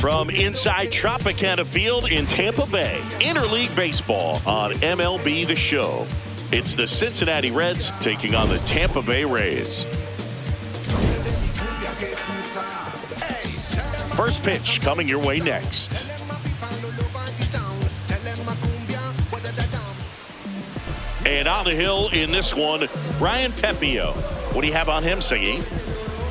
From inside Tropicana Field in Tampa Bay, Interleague Baseball on MLB The Show. It's the Cincinnati Reds taking on the Tampa Bay Rays. First pitch coming your way next. And on the hill in this one, Ryan Pepio. What do you have on him, Siggy?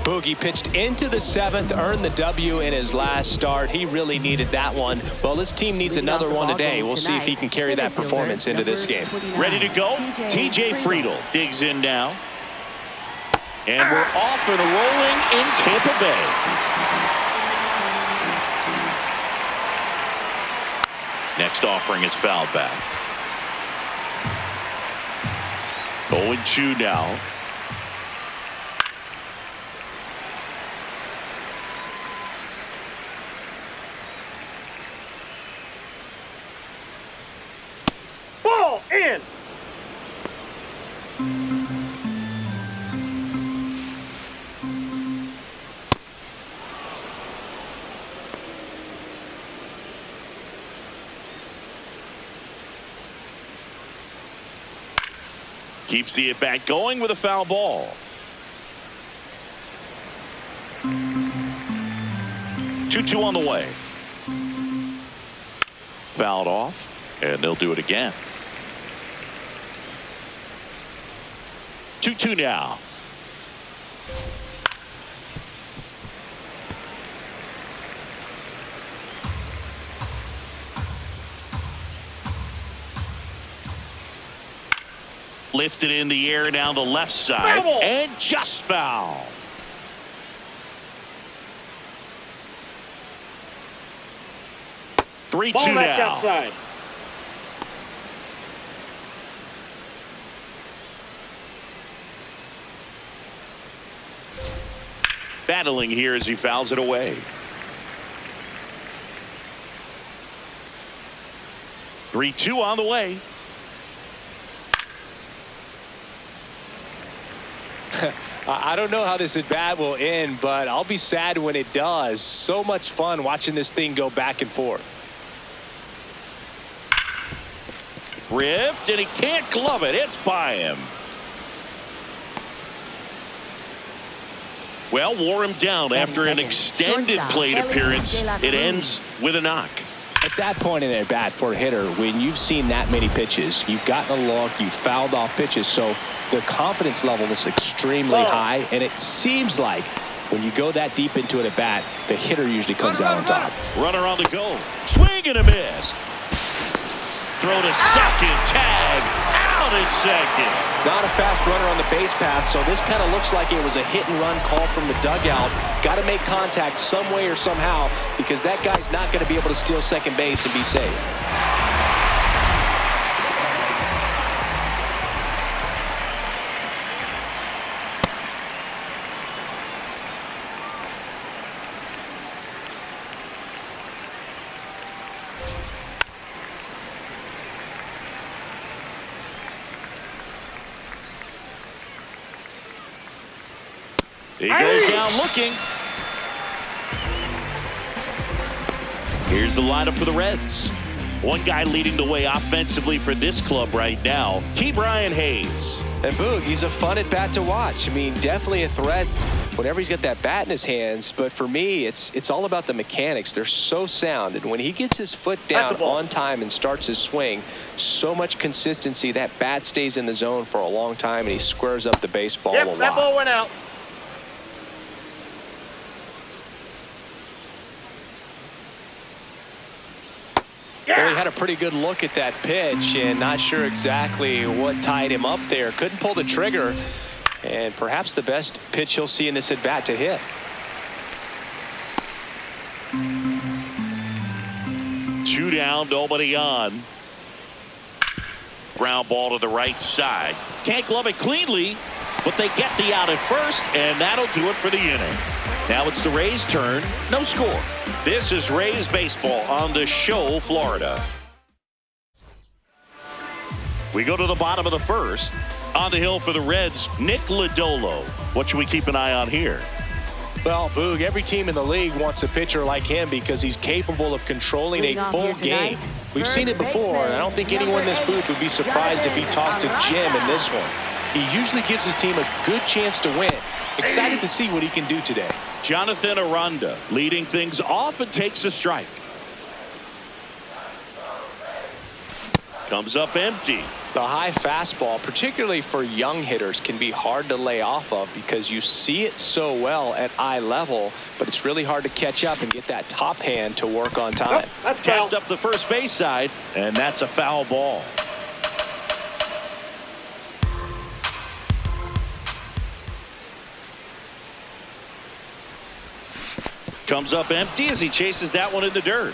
Boogie pitched into the seventh, earned the W in his last start. He really needed that one. Well, this team needs another one today. We'll see if he can carry that performance into this game. Ready to go? TJ Friedl digs in now. And we're off and rolling in Tampa Bay. Next offering is fouled back. 0-2 now. Ball in. Keeps the at-bat going with a foul ball. 2-2 on the way. Fouled off, and they'll do it again. 2-2 now. Lifted in the air down the left side and just foul. Three two now. Outside. Battling here as he fouls it away. 3-2 on the way. I don't know how this at bat will end, but I'll be sad when it does. So much fun watching this thing go back and forth. Ripped, and he can't glove it. It's by him. Well, wore him down after an extended plate appearance. It ends with a knock. At that point in at bat for a hitter, when you've seen that many pitches, you've gotten a look, you've fouled off pitches, so the confidence level is extremely high, and it seems like when you go that deep into it at bat, the hitter usually comes out on top. Runner on the go. Swing and a miss. Throw to second. Tag. Out at second. Not a fast runner on the base path, so this kind of looks like it was a hit-and-run call from the dugout. Got to make contact some way or somehow, because that guy's not going to be able to steal second base and be safe. He goes down looking. Here's the lineup for the Reds. One guy leading the way offensively for this club right now, Brian Hayes. And Boog, he's a fun at bat to watch. I mean, definitely a threat whenever he's got that bat in his hands. But for me, it's all about the mechanics. They're so sound. And when he gets his foot down on time and starts his swing, so much consistency. That bat stays in the zone for a long time, and he squares up the baseball a lot. That ball went out. Well, he had a pretty good look at that pitch and not sure exactly what tied him up there. Couldn't pull the trigger, and perhaps the best pitch he'll see in this at bat to hit. Two down, nobody on. Ground ball to the right side. Can't glove it cleanly, but they get the out at first, and that'll do it for the inning. Now it's the Rays' turn. No score. This is Rays baseball on The Show, Florida. We go to the bottom of the first. On the hill for the Reds, Nick Lodolo. What should we keep an eye on here? Well, Boog, every team in the league wants a pitcher like him because he's capable of controlling a full game. We've seen it before, and I don't think anyone in this booth would be surprised if he tossed a gem in this one. He usually gives his team a good chance to win. Excited to see what he can do today. Jonathan Aranda leading things off and takes a strike. Comes up empty. The high fastball, particularly for young hitters, can be hard to lay off of because you see it so well at eye level, but it's really hard to catch up and get that top hand to work on time. Tapped up the first base side, and that's a foul ball. Comes up empty as he chases that one in the dirt.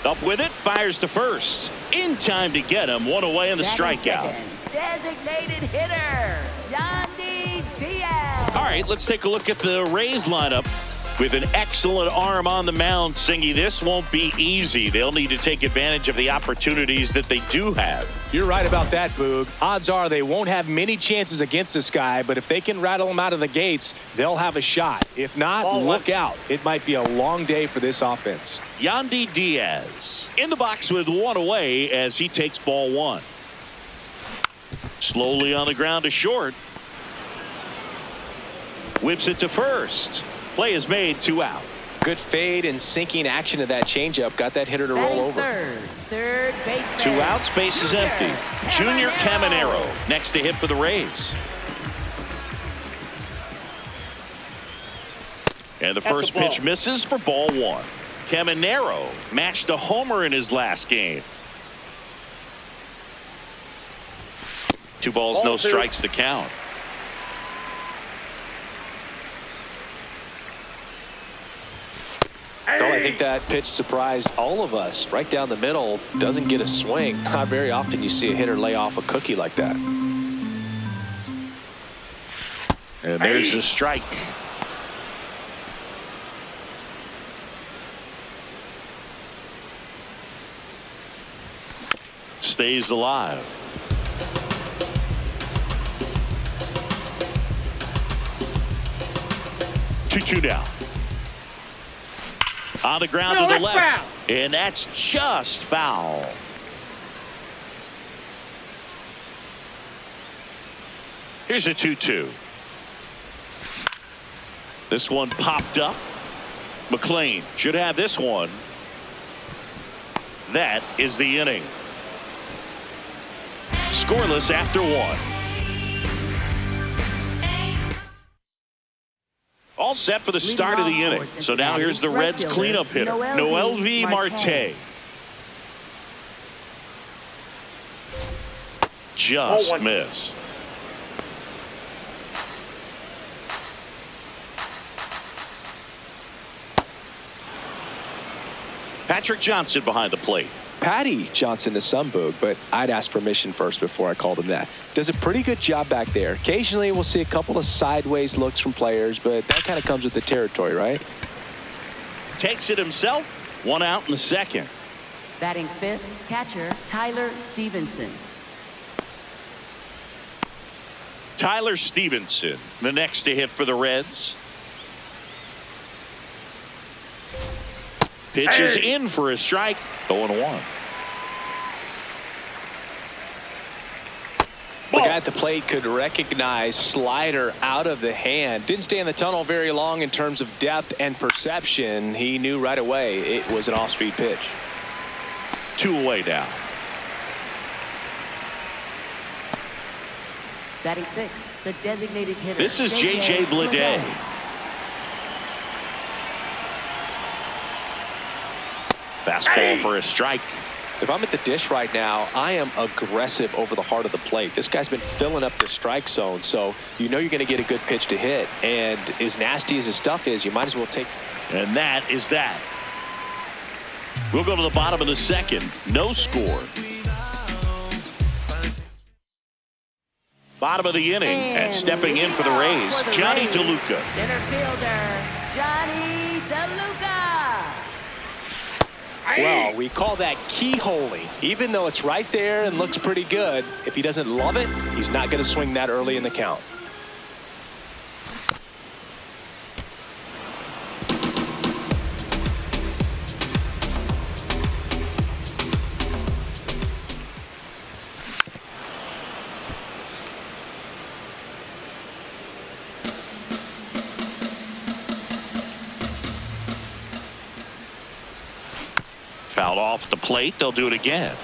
Up with it, fires to first. In time to get him. One away in the strikeout. Designated hitter, Yandy Diaz. All right, let's take a look at the Rays lineup. With an excellent arm on the mound, Singy, this won't be easy. They'll need to take advantage of the opportunities that they do have. You're right about that, Boog. Odds are they won't have many chances against this guy, but if they can rattle him out of the gates, they'll have a shot. If not, look out. It might be a long day for this offense. Yandy Diaz in the box with one away as he takes ball one. Slowly on the ground to short. Whips it to first. Play is made, 2 out. Good fade and sinking action of that changeup got that hitter to roll over. Third baseman. 2 outs, base is empty. Junior Caminero next to hit for the Rays. And the first pitch misses for ball one. Caminero matched a homer in his last game. 2 balls, no strikes to count. Oh, I think that pitch surprised all of us. Right down the middle, doesn't get a swing. Not very often you see a hitter lay off a cookie like that. And there's the strike. Stays alive. Two down. On the ground to the left. Foul. And that's just foul. Here's a 2-2. This one popped up. McLean should have this one. That is the inning. Scoreless after 1. All set for the start of the inning. So now here's the Reds cleanup hitter, Noel V. Marte. Just missed. Patrick Johnson behind the plate. Patty Johnson to some, Boog, but I'd ask permission first before I called him that. Does a pretty good job back there. Occasionally we'll see a couple of sideways looks from players, but that kind of comes with the territory, right? Takes it himself. 1 out in the second. Batting fifth, catcher Tyler Stevenson. Tyler Stevenson, the next to hit for the Reds. Pitch is in for a strike. 0-1. The guy at the plate could recognize slider out of the hand. Didn't stay in the tunnel very long in terms of depth and perception. He knew right away it was an off-speed pitch. 2 away now. Batting sixth, the designated hitter. This is J.J. Bleday. Fastball for a strike. If I'm at the dish right now, I am aggressive over the heart of the plate. This guy's been filling up the strike zone, so you know you're going to get a good pitch to hit. And as nasty as his stuff is, you might as well take. And that is that. We'll go to the bottom of the second. No score. Bottom of the inning, and stepping in for the Rays, Johnny DeLuca. Center fielder, Johnny DeLuca. Well, we call that keyholing. Even though it's right there and looks pretty good, if he doesn't love it, he's not going to swing that early in the count. Fouled off the plate. They'll do it again.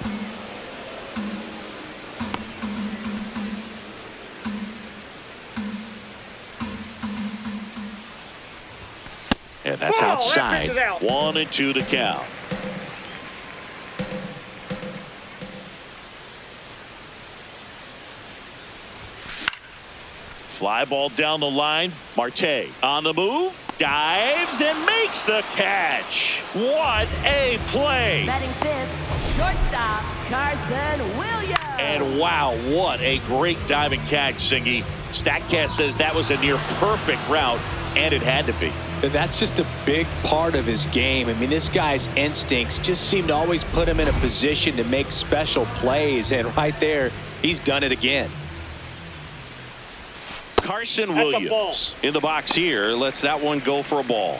And that's outside. 1-2 the count. Fly ball down the line. Marte on the move. Dives and makes the catch. What a play. Batting fifth, shortstop, Carson Williams. And wow, what a great diving catch, Singy. StatCast says that was a near perfect route, and it had to be. That's just a big part of his game. I mean, this guy's instincts just seem to always put him in a position to make special plays, and right there, he's done it again. Carson Williams in the box here lets that one go for a ball.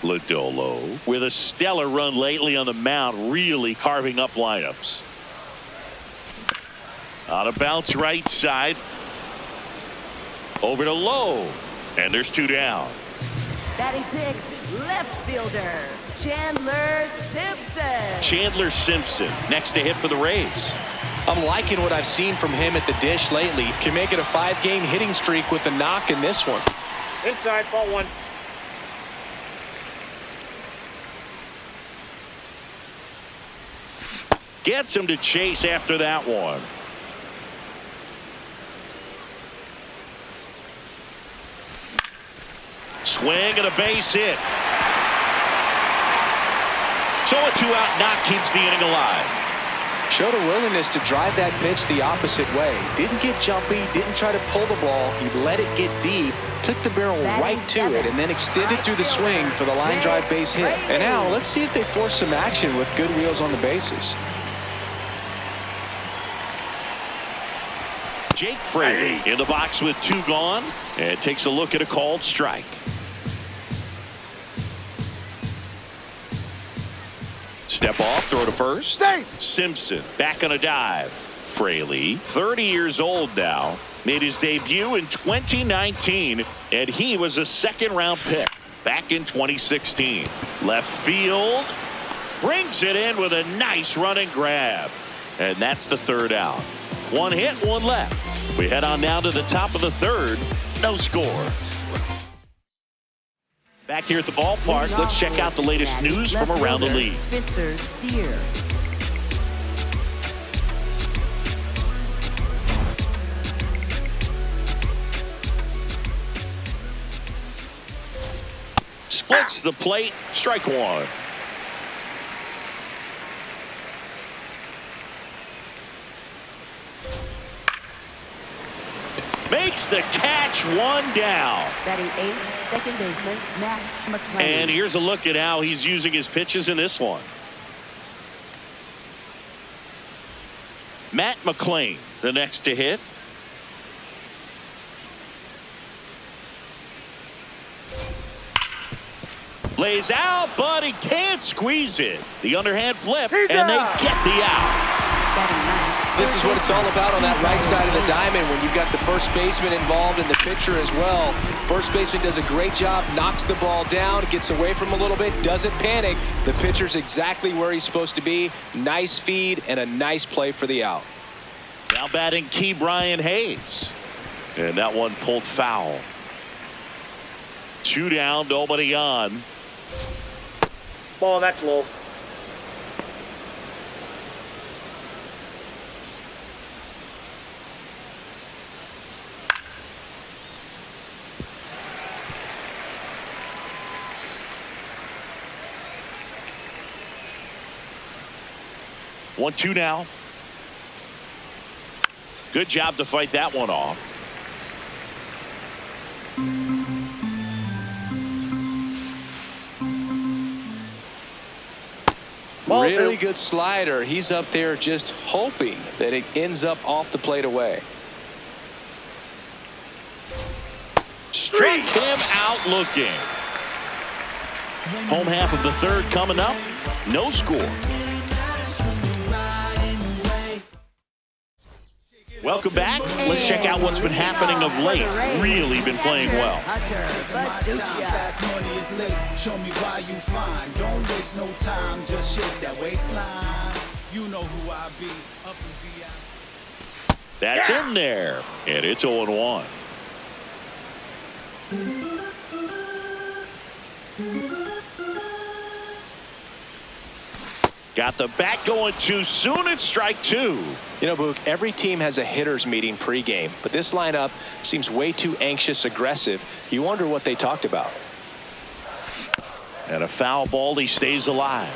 Lodolo with a stellar run lately on the mound, really carving up lineups. On a bounce right side. Over to Lowe. And there's 2 down. Batting sixth, left fielder, Chandler Simpson. Chandler Simpson next to hit for the Rays. I'm liking what I've seen from him at the dish lately. Can make it a 5-game hitting streak with the knock in this one. Inside, ball 1. Gets him to chase after that one. Swing and a base hit. So a 2-out knock keeps the inning alive. Showed a willingness to drive that pitch the opposite way. Didn't get jumpy, didn't try to pull the ball. He let it get deep, took the barrel right to it, and then extended through the swing for the line drive base hit. And now let's see if they force some action with good wheels on the bases. Jake Fraley in the box with 2 gone, and takes a look at a called strike. Step off, throw to first. Safe. Simpson back on a dive. Fraley, 30 years old now, made his debut in 2019, and he was a 2nd-round pick back in 2016. Left field, brings it in with a nice running grab, and that's the 3rd out. 1 hit, 1 left. We head on now to the top of the 3rd. No score. Back here at the ballpark, let's check out the latest news from around the league. Spencer Steer. Splits the plate, strike 1. Makes the catch, 1 down. Batting eighth, second baseman, Matt McClain. And here's a look at how he's using his pitches in this one. Matt McClain, the next to hit. Lays out, but he can't squeeze it. The underhand flip, and they get the out. This is what it's all about on that right side of the diamond when you've got the first baseman involved and the pitcher as well. First baseman does a great job, knocks the ball down, gets away from him a little bit, doesn't panic. The pitcher's exactly where he's supposed to be. Nice feed and a nice play for the out. Now batting Key Brian Hayes. And that one pulled foul. 2 down, nobody on. Ball, that's low. One, 2 now. Good job to fight that one off. Ball Really two. good slider. He's up there just hoping that it ends up off the plate away. Struck him out looking. Home half of the third coming up. No score. Welcome back. Let's check out what's been happening of late. Really been playing well. Show me why you fine. Don't waste no time. Just shake that waistline. You know who I be. Up and beyond. That's in there. And it's 0-1. Got the bat going too soon. It's strike two. You know, Boog, every team has a hitters meeting pregame, but this lineup seems way too anxious, aggressive. You wonder what they talked about. And a foul ball. He stays alive.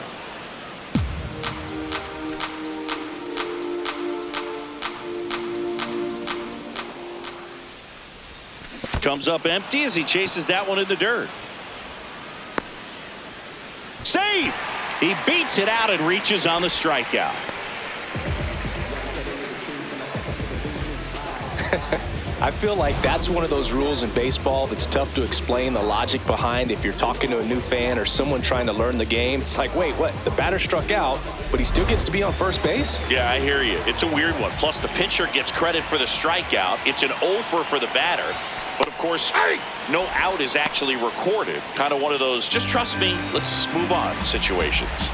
Comes up empty as he chases that one in the dirt. Save! He beats it out and reaches on the strikeout. I feel like that's one of those rules in baseball that's tough to explain the logic behind. If you're talking to a new fan or someone trying to learn the game, it's like, wait, what? The batter struck out, but he still gets to be on first base? Yeah, I hear you. It's a weird one. Plus, the pitcher gets credit for the strikeout. It's an over for the batter. But, of course, no out is actually recorded. Kind of one of those, just trust me, let's move on situations.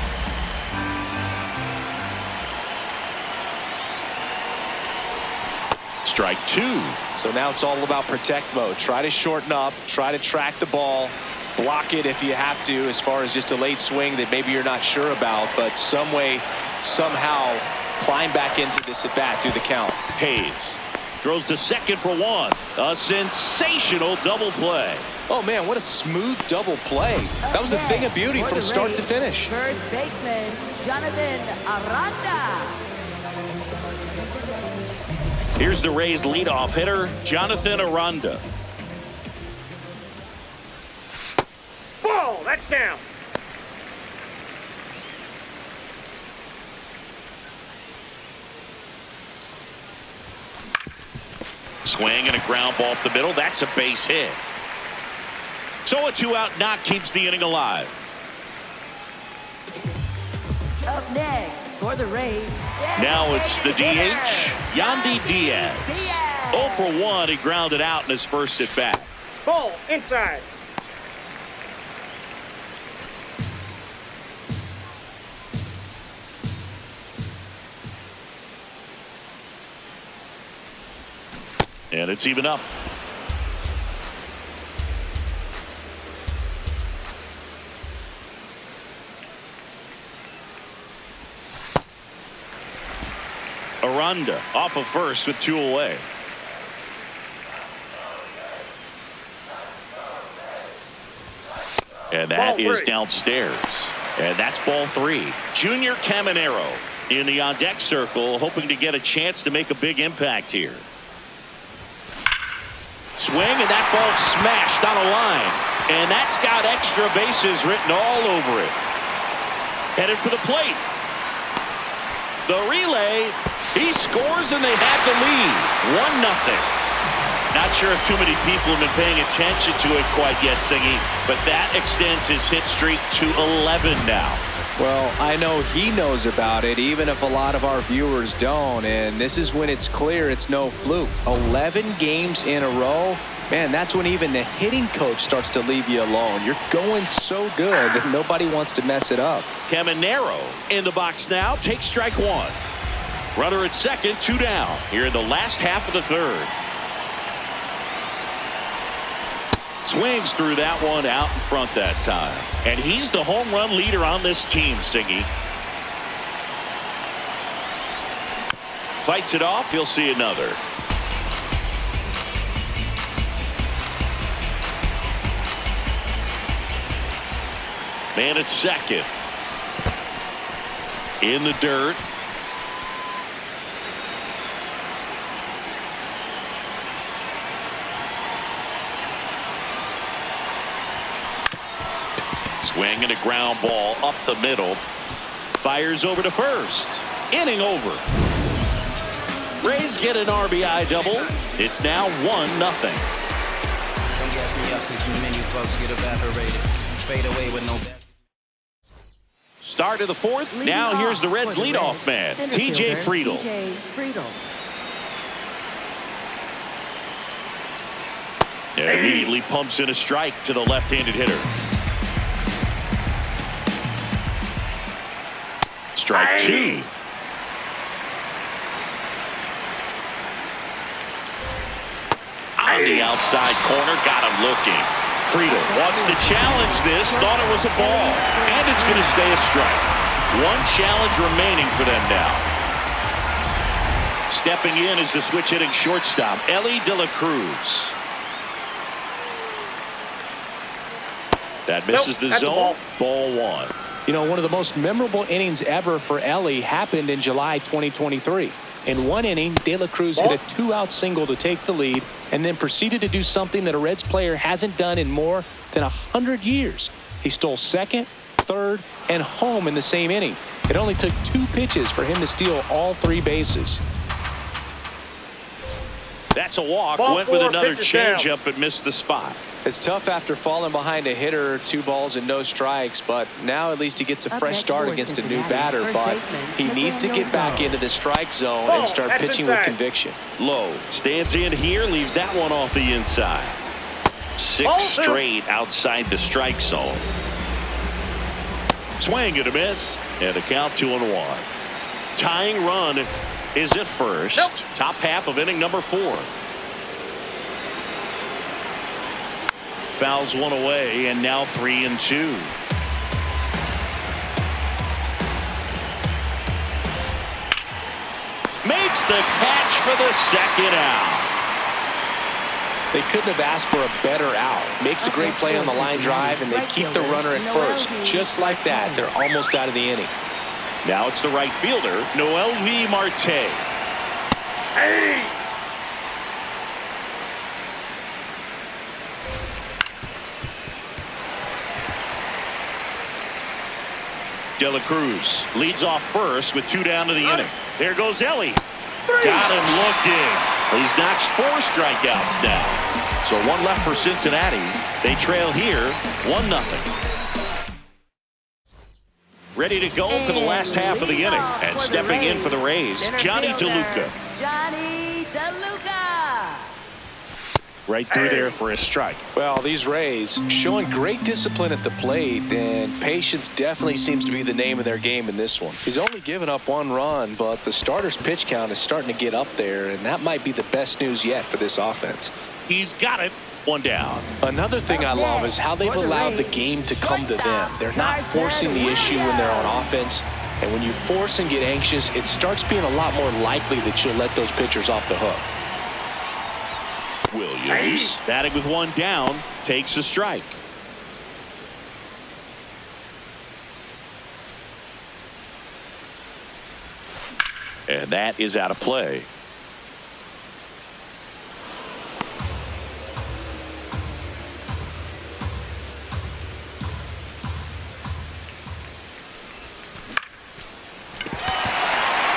Strike two. So now it's all about protect mode. Try to shorten up, try to track the ball, block it if you have to, as far as just a late swing that maybe you're not sure about, but some way, somehow climb back into this at bat through the count. Hayes throws to second for one. A sensational double play. Oh man, what a smooth double play. That was a thing of beauty from start to finish. First baseman Jonathan Aranda. Here's the Rays leadoff hitter, Jonathan Aranda. Ball, that's down. Swing and a ground ball up the middle. That's a base hit. So a two-out knock keeps the inning alive. Up next for the Rays. Now it's the DH, Yandy Diaz. 0 for 1. He grounded out in his first at bat. Ball, inside. And it's even up. Aranda off of first with 2 away. And that is downstairs. And that's ball 3. Junior Caminero in the on-deck circle, hoping to get a chance to make a big impact here. Swing, and that ball smashed on a line. And that's got extra bases written all over it. Headed for the plate. The relay. He scores, and they have the lead. 1-0. Not sure if too many people have been paying attention to it quite yet, Singy, but that extends his hit streak to 11 now. Well, I know he knows about it, even if a lot of our viewers don't. And this is when it's clear it's no fluke. 11 games in a row. Man, that's when even the hitting coach starts to leave you alone. You're going so good that nobody wants to mess it up. Caminero in the box now. Takes strike 1. Runner at second, 2 down here in the last half of the third. Swings through that one out in front that time. And he's the home run leader on this team, Singy. Fights it off. He'll see another. Man at second. In the dirt. Swing and a ground ball up the middle. Fires over to first. Inning over. Rays get an RBI double. It's now 1-0. Don't gas me up since you many folks get evaporated. Fade away with no baskets. Start of the fourth. Now here's the Reds leadoff man, TJ Friedl. And immediately pumps in a strike to the left-handed hitter. Strike two. On the outside corner, got him looking. Friedl wants to challenge this, thought it was a ball, and it's going to stay a strike. One challenge remaining for them now. Stepping in is the switch-hitting shortstop, Elly De La Cruz. That misses the zone. Ball one. You know, one of the most memorable innings ever for Elly happened in July 2023. In one inning, De La Cruz hit a 2-out single to take the lead and then proceeded to do something that a Reds player hasn't done in more than 100 years. He stole second, third, and home in the same inning. It only took 2 pitches for him to steal all 3 bases. That's a walk. Ball Went with four, another pitches down. changeup but missed the spot. It's tough after falling behind a hitter, 2 balls and no strikes, but now at least he gets a fresh start against a new batter, but he needs to get back into the strike zone and start pitching with conviction. Low stands in here, leaves that one off the inside. 6 straight outside the strike zone. Swing and a miss, and a count 2-1. Tying run is at first. Top half of inning number 4. Fouls one away, and now 3-2. Makes the catch for the second out. They couldn't have asked for a better out. Makes a great play on the line drive, and they keep the runner at first. Just like that, they're almost out of the inning. Now it's the right fielder, Noel V. Marte. De La Cruz leads off first with 2 down to the inning. There goes Elly. Got him looking. He's notched 4 strikeouts now. So 1 left for Cincinnati. They trail here 1-0. Ready to go for the last half of the inning. And stepping in for the Rays, Johnny DeLuca. Johnny DeLuca. Right through there for a strike. Well, these Rays showing great discipline at the plate, and patience definitely seems to be the name of their game in this one. He's only given up 1 run, but the starter's pitch count is starting to get up there, and that might be the best news yet for this offense. He's got it. 1 down. Another thing I love is how they've allowed the game to come to them. They're not forcing the issue when they're on offense, and when you force and get anxious, it starts being a lot more likely that you'll let those pitchers off the hook. Williams, batting with 1 down, takes a strike. And that is out of play.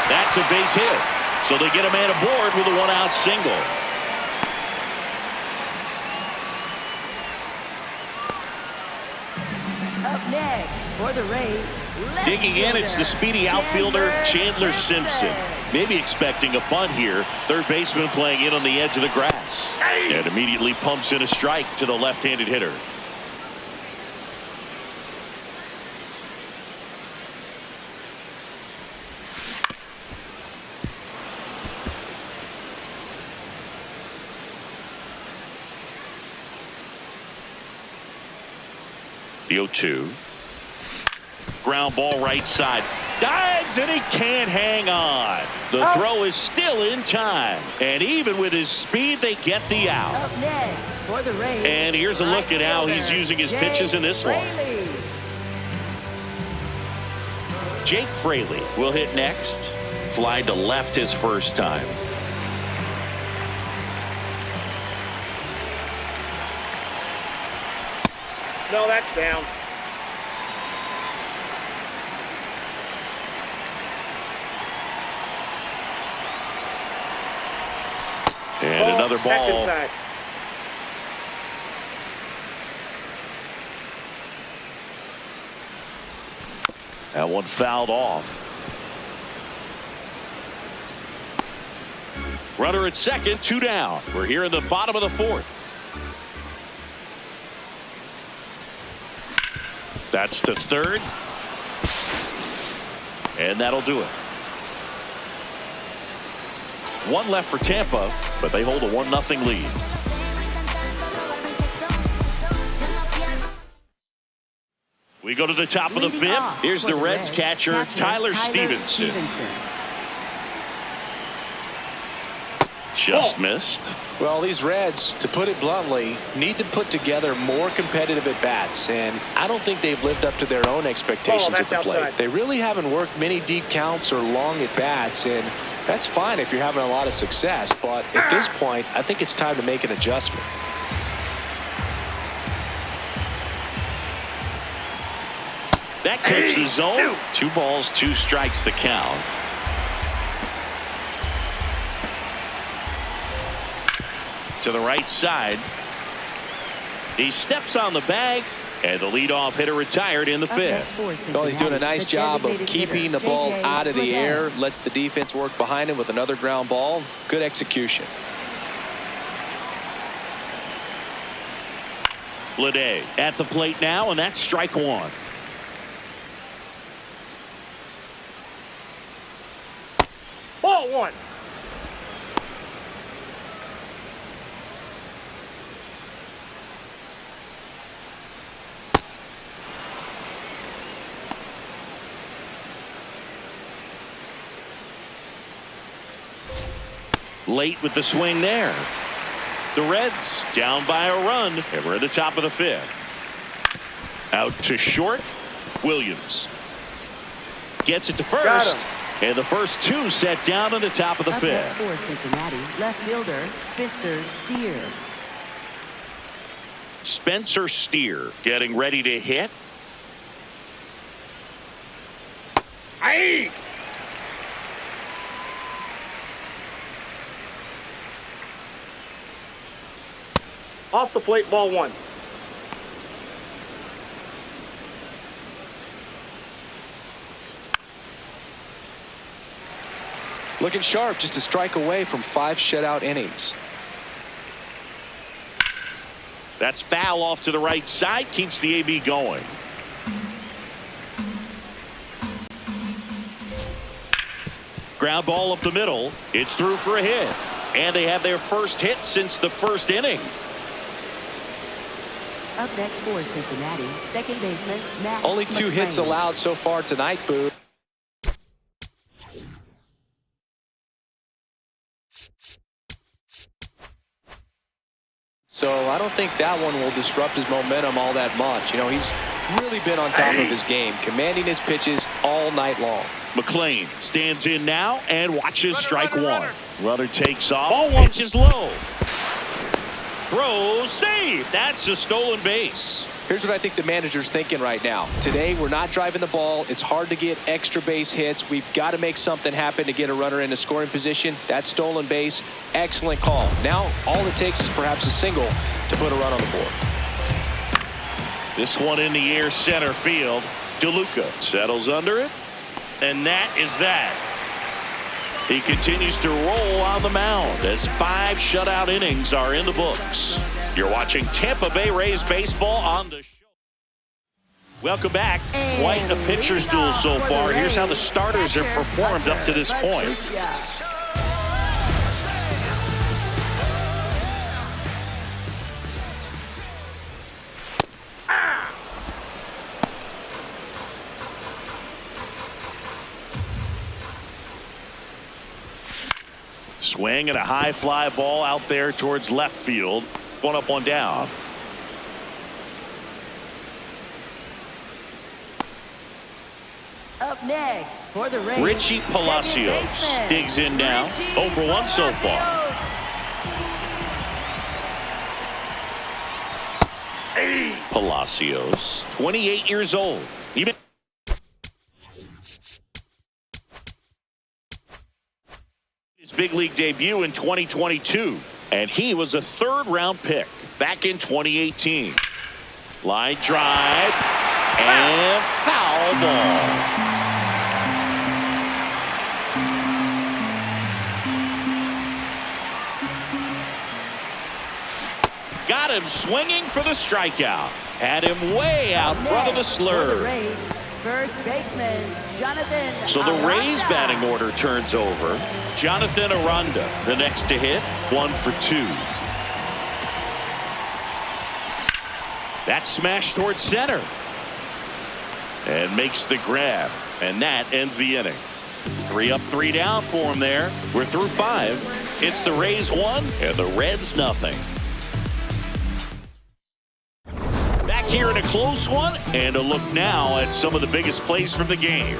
That's a base hit. So they get a man aboard with a 1-out single. Up next for the Rays. Digging in, it's the speedy outfielder Chandler Simpson. Maybe expecting a bunt here. Third baseman playing in on the edge of the grass. And immediately pumps in a strike to the left-handed hitter. The 0-2. Ground ball right side. Dives and he can't hang on. The throw is still in time. And even with his speed, they get the out. Up next for the Rays. And here's a look at how he's using his pitches in this one. Jake Fraley will hit next. Fly to left his first time. No, that's down. Another That's ball. inside. That one fouled off. Runner at second, 2 down. We're here in the bottom of the 4th. That's to third. And that'll do it. 1 left for Tampa, but they hold a 1-0 lead. We go to the top of the 5th. Here's the Reds catcher, Tyler Stevenson. Just missed. Well, these Reds, to put it bluntly, need to put together more competitive at-bats, and I don't think they've lived up to their own expectations at the plate. They really haven't worked many deep counts or long at-bats, and that's fine if you're having a lot of success, but at this point, I think it's time to make an adjustment. That clips the zone. 2 balls, 2 strikes the count. To the right side. He steps on the bag, and the leadoff hitter retired in the 5th. Well, he's doing a nice job of keeping the ball out of the air, lets the defense work behind him with another ground ball. Good execution. Bleday at the plate now, and that's strike 1. Ball 1. Late with the swing there. The Reds down by a run, and we're at the top of the 5th. Out to short. Williams gets it to first, and the first 2 set down in the top of the 5th. For Cincinnati, left fielder Spencer Steer. Spencer Steer getting ready to hit. Aye. Off the plate, ball 1. Looking sharp, just a strike away from 5 shutout innings. That's foul off to the right side, keeps the AB going. Ground ball up the middle. It's through for a hit. And they have their first hit since the 1st inning. Up next for Cincinnati, second baseman Matt Only 2 hits McClain. allowed so far tonight, Boo. So I don't think that one will disrupt his momentum all that much. You know, he's really been on top of his game, commanding his pitches all night long. McClain stands in now and watches strike 1. Runner takes off. Ball 1. Pitches low. Throw, save. That's a stolen base. Here's what I think the manager's thinking right now. Today, we're not driving the ball. It's hard to get extra base hits. We've got to make something happen to get a runner into scoring position. That stolen base, excellent call. Now, all it takes is perhaps a single to put a run on the board. This one in the air, center field. DeLuca settles under it, and that is that. He continues to roll on the mound as 5 shutout innings are in the books. You're watching Tampa Bay Rays baseball on the show. Welcome back. Quite a pitcher's duel so far. Here's how the starters have performed up to this point. Swing and a high fly ball out there towards left field. 1 up, 1 down. Up next for the Rays, Richie Palacios digs in now. 0 for 1 so far. Palacios, 28 years old. Even his big league debut in 2022. And he was a third-round pick back in 2018. Line drive and foul ball. Got him swinging for the strikeout. Had him way out front of the slur. First baseman, Jonathan. So the Rays batting order turns over. Jonathan Aranda, the next to hit, 1 for 2. That smash towards center. And makes the grab. And that ends the inning. 3 up, 3 down for him there. We're through 5. It's the Rays 1 and the Reds nothing. Back here in a close one, and a look now at some of the biggest plays from the game.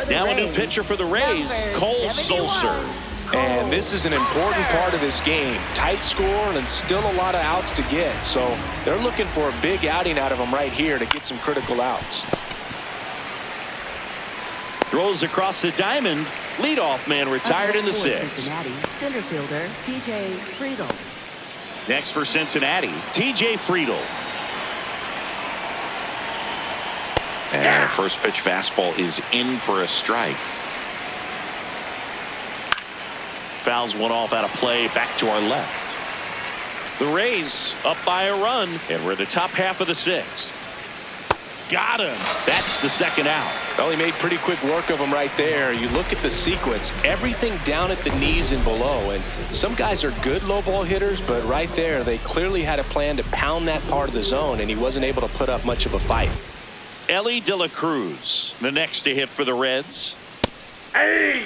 Now a new pitcher for the Rays, Cole Sulser. And this is an important part of this game. Tight score and still a lot of outs to get. So they're looking for a big outing out of him right here to get some critical outs. Throws across the diamond. Leadoff man retired in the 6th. Cincinnati, center fielder, TJ Friedl. Next for Cincinnati, TJ Friedl. And first pitch fastball is in for a strike. Fouls one off out of play, back to our left. The Rays up by a run, and we're the top half of the 6th. Got him. That's the second out. Well, he made pretty quick work of him right there. You look at the sequence, everything down at the knees and below. And some guys are good low ball hitters, but right there, they clearly had a plan to pound that part of the zone, and he wasn't able to put up much of a fight. Ellie De La Cruz, the next to hit for the Reds. Hey!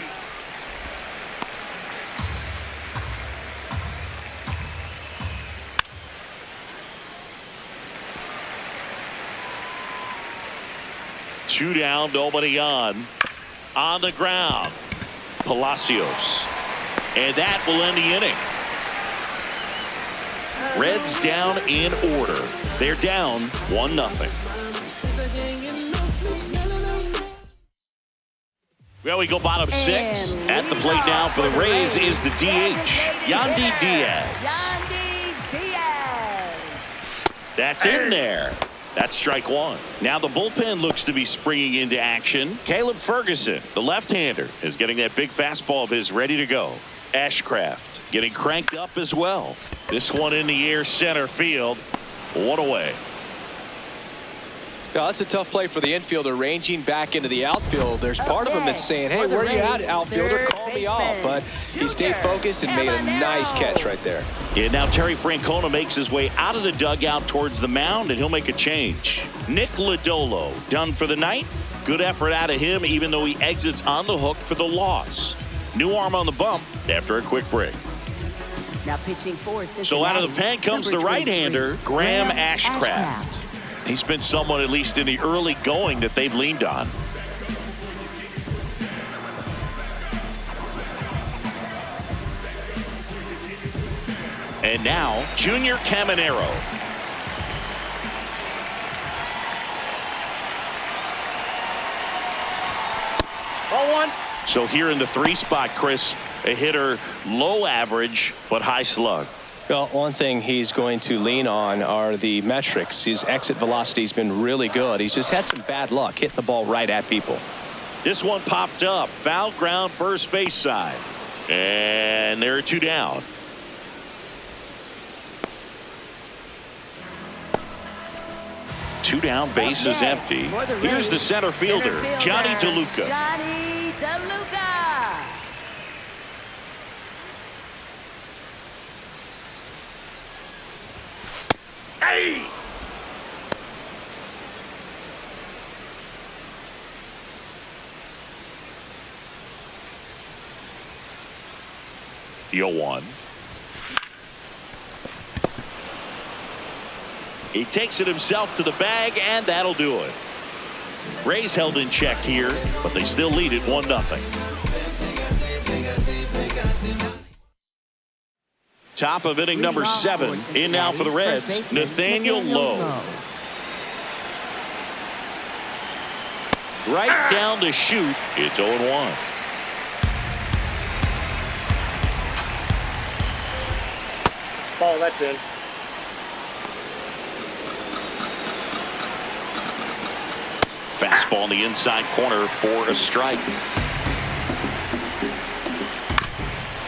Two down, nobody on. On the ground, Palacios. And that will end the inning. Reds down in order. They're down 1-0. Well, we go bottom 6. At the plate now for the Rays is the DH, Yandy Diaz. That's in there. That's strike 1. Now the bullpen looks to be springing into action. Caleb Ferguson, the left-hander, is getting that big fastball of his ready to go. Ashcraft getting cranked up as well. This one in the air, center field. 1 away. Yeah, that's a tough play for the infielder, ranging back into the outfield. There's part of him that's saying, hey, where are you at, outfielder? Call me off. But he stayed focused and made a nice catch right there. Yeah, now Terry Francona makes his way out of the dugout towards the mound, and he'll make a change. Nick Lodolo done for the night. Good effort out of him, even though he exits on the hook for the loss. New arm on the bump after a quick break. Now pitching for Cincinnati. So out of the pen comes the right-hander, Graham Ashcraft. He's been someone, at least in the early going, that they've leaned on. And now, Junior Caminero. Ball 1. So here in the 3 spot, Chris, a hitter low average, but high slug. Well, one thing he's going to lean on are the metrics. His exit velocity has been really good. He's just had some bad luck hitting the ball right at people. This one popped up. Foul ground, first base side. And there are 2 down. Two down, base is empty. Here's the center fielder, Johnny DeLuca. Johnny DeLuca. Hey! Yo one. He takes it himself to the bag, and that'll do it. Rays held in check here, but they still lead it 1-0. Top of inning number 7. In now for the Reds, Nathaniel Lowe. Right down to shoot. It's 0-1. Ball, that's in. Fastball in the inside corner for a strike.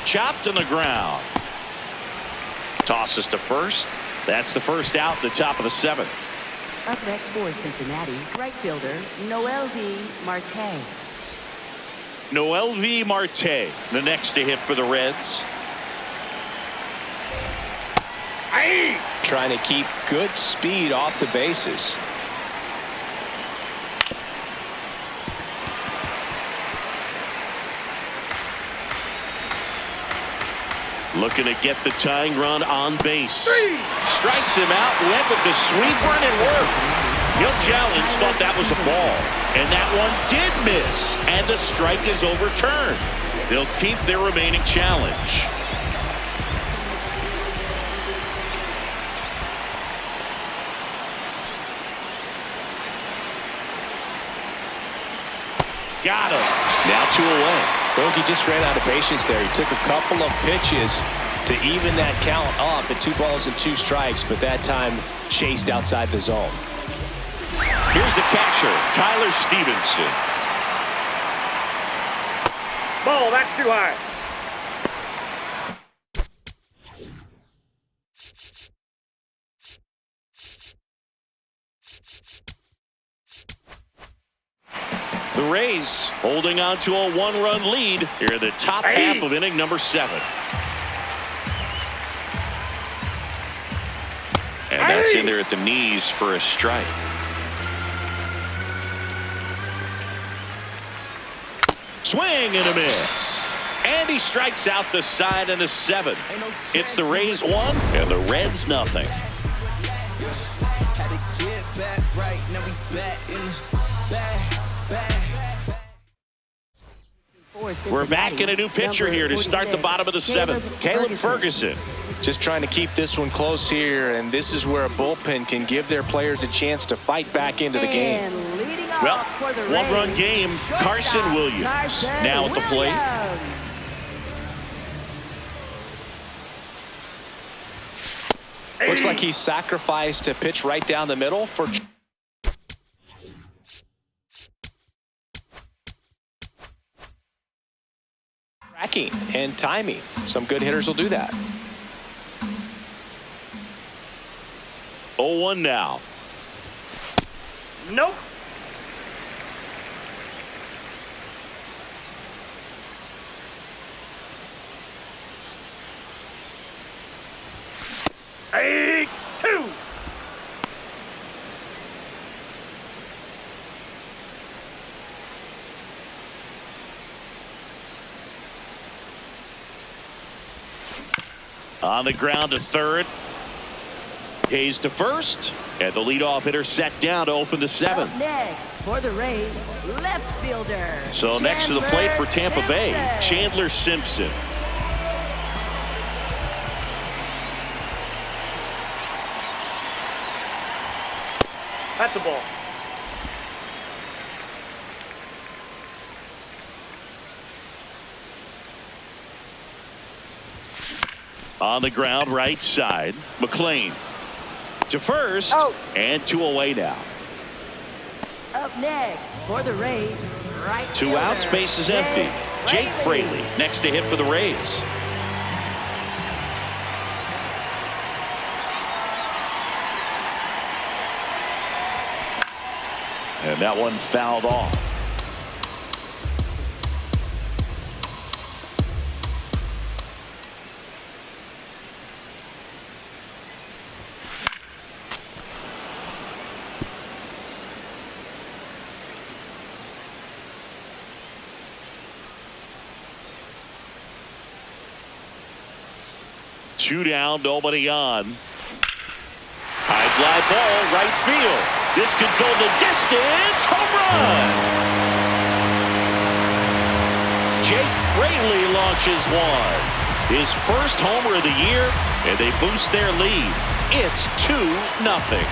Chopped on the ground. Tosses to first. That's the first out, the top of the 7th. Up next for Cincinnati, right fielder Noel V. Marte. Noel V. Marte, the next to hit for the Reds. Hey! Trying to keep good speed off the bases. Looking to get the tying run on base. Strikes him out, went with the sweeper, and it worked. He'll challenge, thought that was a ball. And that one did miss, and the strike is overturned. They'll keep their remaining challenge. Got him. Now 2 away. Bogey just ran out of patience there. He took a couple of pitches to even that count up at 2 balls and 2 strikes, but that time chased outside the zone. Here's the catcher, Tyler Stevenson. Ball, that's too high. The Rays holding on to a 1-run lead here in the top half of inning number 7. And that's in there at the knees for a strike. Swing and a miss. And he strikes out the side in the 7th. It's the Rays 1 and the Reds nothing. We're back in a new pitcher here to start the bottom of the 7th. Caleb Ferguson. Just trying to keep this one close here, and this is where a bullpen can give their players a chance to fight back into the game. Well, 1-run game. Carson Williams now at the plate. Looks like he sacrificed a pitch right down the middle for tracking and timing. Some good hitters will do that. 0-1 now. Nope. Hey, 2. On the ground to third. Hayes to first. And the leadoff hitter set down to open the 7th. Up next for the Rays, left fielder. So next to the plate for Tampa Bay, Chandler Simpson. That's a ball. On the ground, right side. McLean to first. And 2 away now. Up next for the Rays, right 2 fielder, outs, base is empty. Jake Fraley next to hit for the Rays. And that one fouled off. Two down, nobody on. High fly ball, right field. This could go the distance. Home run! Jake Fraley launches one. His first homer of the year, and they boost their lead. It's 2-0.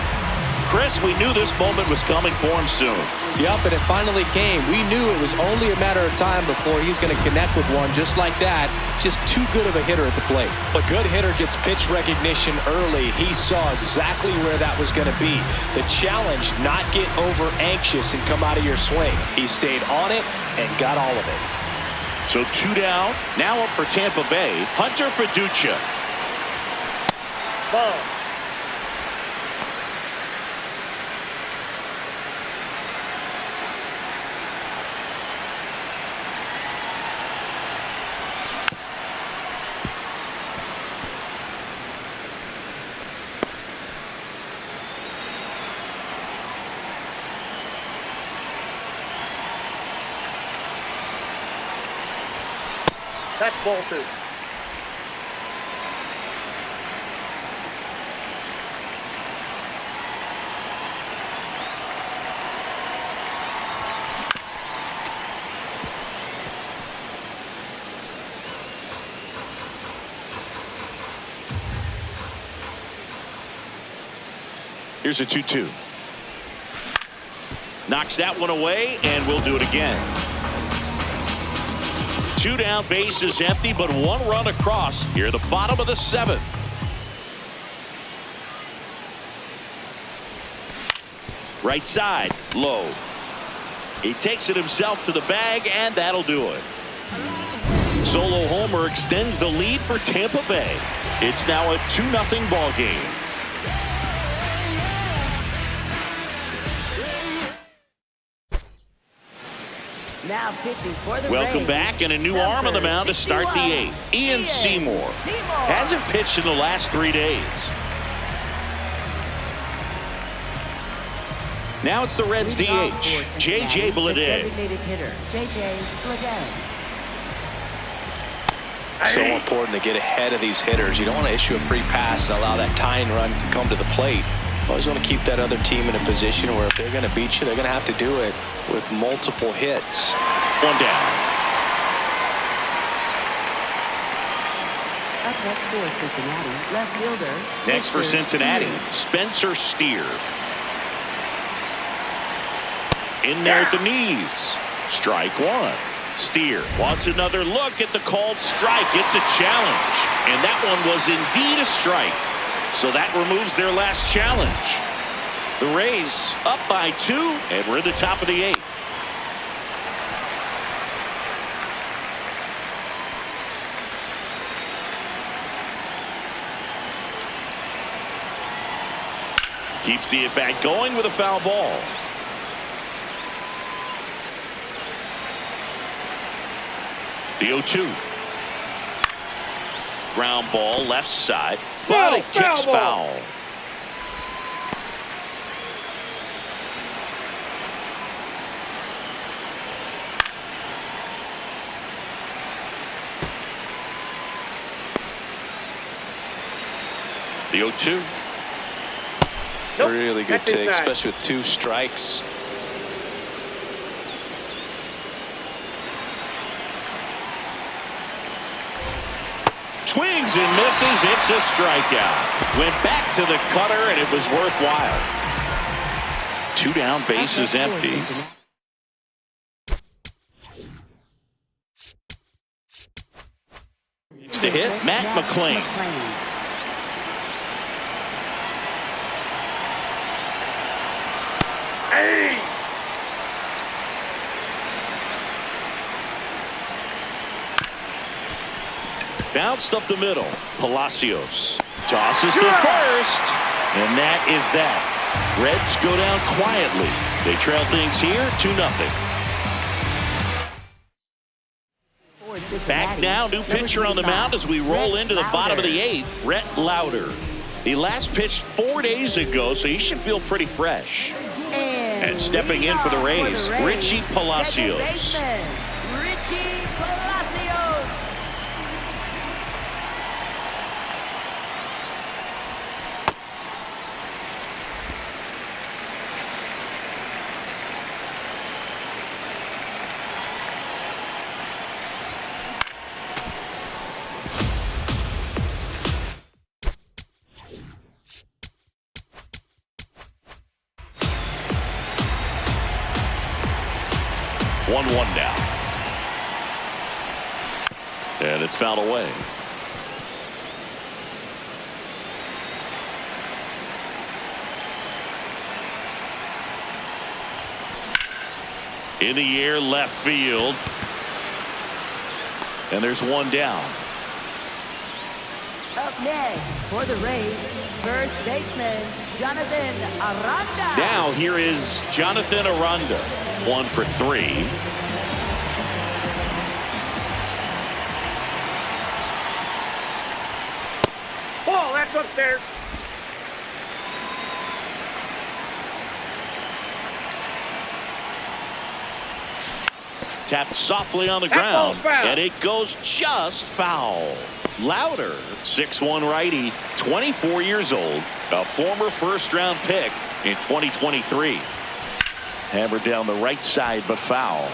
Chris, we knew this moment was coming for him soon. Yep, and it finally came. We knew it was only a matter of time before he's going to connect with one just like that. Just too good of a hitter at the plate. A good hitter gets pitch recognition early. He saw exactly where that was going to be. The challenge, not get over anxious and come out of your swing. He stayed on it and got all of it. So 2 down. Now up for Tampa Bay, Hunter Fiducia. Ball. That's ball 2. Here's a 2-2. Knocks that one away, and we'll do it again. 2 down, base is empty, but 1 run across here at the bottom of the 7th. Right side, low. He takes it himself to the bag, and that'll do it. Solo homer extends the lead for Tampa Bay. It's now a 2-0 ball game. Now pitching for the Welcome Rays, back, and a new arm on the mound to start the 8th. Ian Seymour hasn't pitched in the last 3 days. Now it's the Reds DH, J.J. Bleday. Designated hitter, J.J. Bleday. So important to get ahead of these hitters. You don't want to issue a free pass and allow that tying run to come to the plate. Always want to keep that other team in a position where if they're going to beat you, they're going to have to do it with multiple hits. 1 down. Up next for Cincinnati, left fielder. Next for Cincinnati, Spencer Steer. In there at the knees. Strike 1. Steer wants another look at the called strike. It's a challenge, and that one was indeed a strike. So that removes their last challenge. The Rays up by 2, and we're at the top of the 8th. Keeps the at-bat going with a foul ball. The 0-2. Ground ball left side, but it kicks foul. The 0-2. Nope. Really good That's take, inside. especially with 2 strikes. Swings and misses. It's a strikeout. Went back to the cutter, and it was worthwhile. 2 down, base is empty. It's to hit Matt McClain. Hey! Bounced up the middle. Palacios tosses to first, and that is that. Reds go down quietly. They trail things here 2-0. Back now, new pitcher on the mound as we roll into the bottom of the 8th, Rhett Lauder. He last pitched 4 days ago, so he should feel pretty fresh. And stepping in for the Rays, Richie Palacios. 1-1 now. And it's fouled away. In the air, left field. And there's one down. Up next for the Rays, first baseman Jonathan Aranda. Now here is Jonathan Aranda. 1 for 3. Oh, that's upstairs. Tapped softly on the That ground, ball's foul. and it goes just foul. Louder, 6'1" righty, 24 years old, a former first-round pick in 2023. Hammered down the right side, but foul.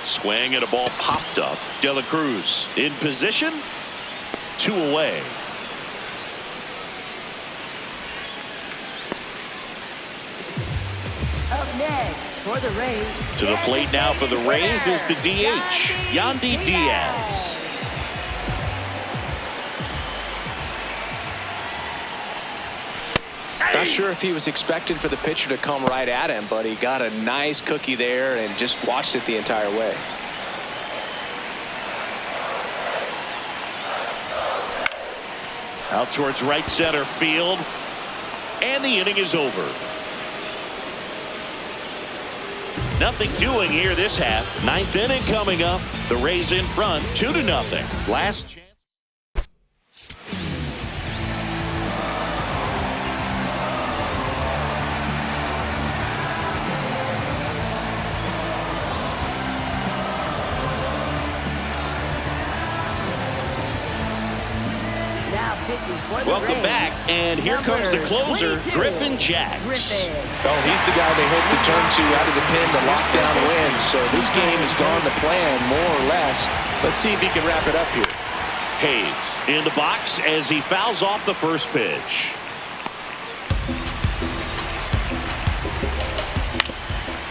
Swing and a ball popped up. De La Cruz in position. 2 away. Up next for the Rays. To the plate now for the Rays is the DH, Yandy Diaz. Not sure if he was expecting for the pitcher to come right at him, but he got a nice cookie there and just watched it the entire way. Out towards right center field. And the inning is over. Nothing doing here this half. 9th inning coming up. The Rays in front, 2-0. Last chance. Now pitching for the Welcome Rays, back, and here comes the closer, 22, Griffin Jacks. Griffin. Oh, he's the guy they hope to turn to out of the pen to lock down wins. So this game has gone to plan, more or less. Let's see if he can wrap it up here. Hayes in the box as he fouls off the first pitch.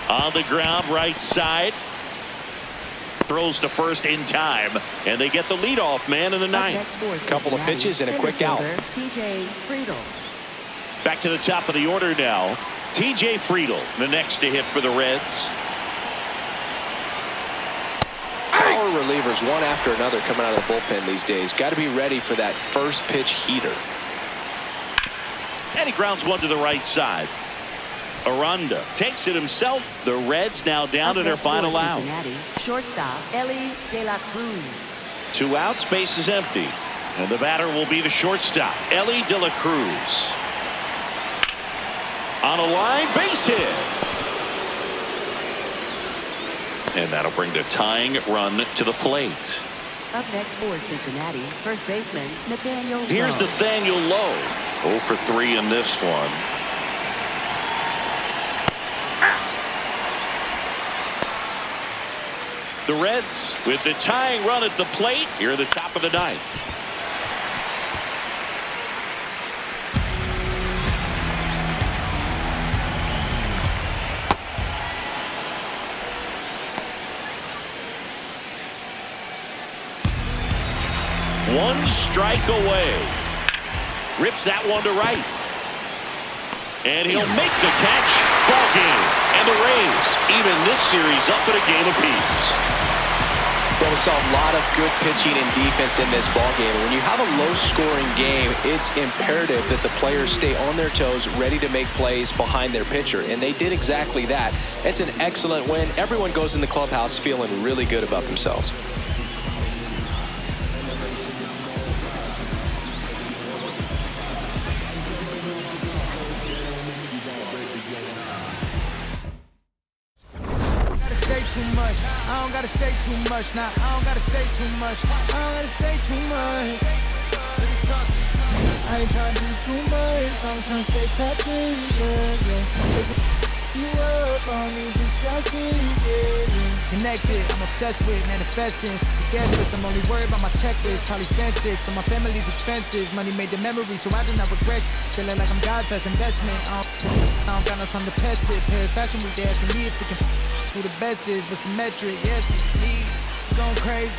On the ground, right side. Throws to first in time, and they get the leadoff man in the ninth. Couple of pitches and a quick out. TJ Friedel. Back to the top of the order now. TJ Friedel, the next to hit for the Reds. Power relievers one after another coming out of the bullpen these days. Got to be ready for that first pitch heater. And he grounds one to the right side. Aranda takes it himself. The Reds now down to their final out. Cincinnati, shortstop Ellie De La Cruz. 2 outs, base is empty. And the batter will be the shortstop, Ellie De La Cruz. On a line, base hit. And that'll bring the tying run to the plate. Up next for Cincinnati, first baseman Nathaniel Lowe. Here's Nathaniel Lowe. 0 for 3 in this one. The Reds with the tying run at the plate here at the top of the ninth. One strike away. Rips that one to right. And he'll make the catch. Ball game. And the Rays even this series up at a game apiece. Well, we saw a lot of good pitching and defense in this ball game. When you have a low-scoring game, it's imperative that the players stay on their toes, ready to make plays behind their pitcher. And they did exactly that. It's an excellent win. Everyone goes in the clubhouse feeling really good about themselves. Too much. I don't gotta say too much. Nah, I don't gotta say too much. I don't gotta say too much. I ain't trying to do too much. I'm trying to stay tapped in. Yeah, yeah. You up on me distractions. Yeah, yeah. connected. I'm obsessed with manifesting. The guest list, I'm only worried about my checklist. Probably spend 6 on my family's expenses. Money made the memory, so I do not regret it. Feeling like I'm God's best investment. I don't got no time to pass it. Paris Fashion Week, they asking me if we can who the best is. What's the metric? Yes, it's me. Going crazy.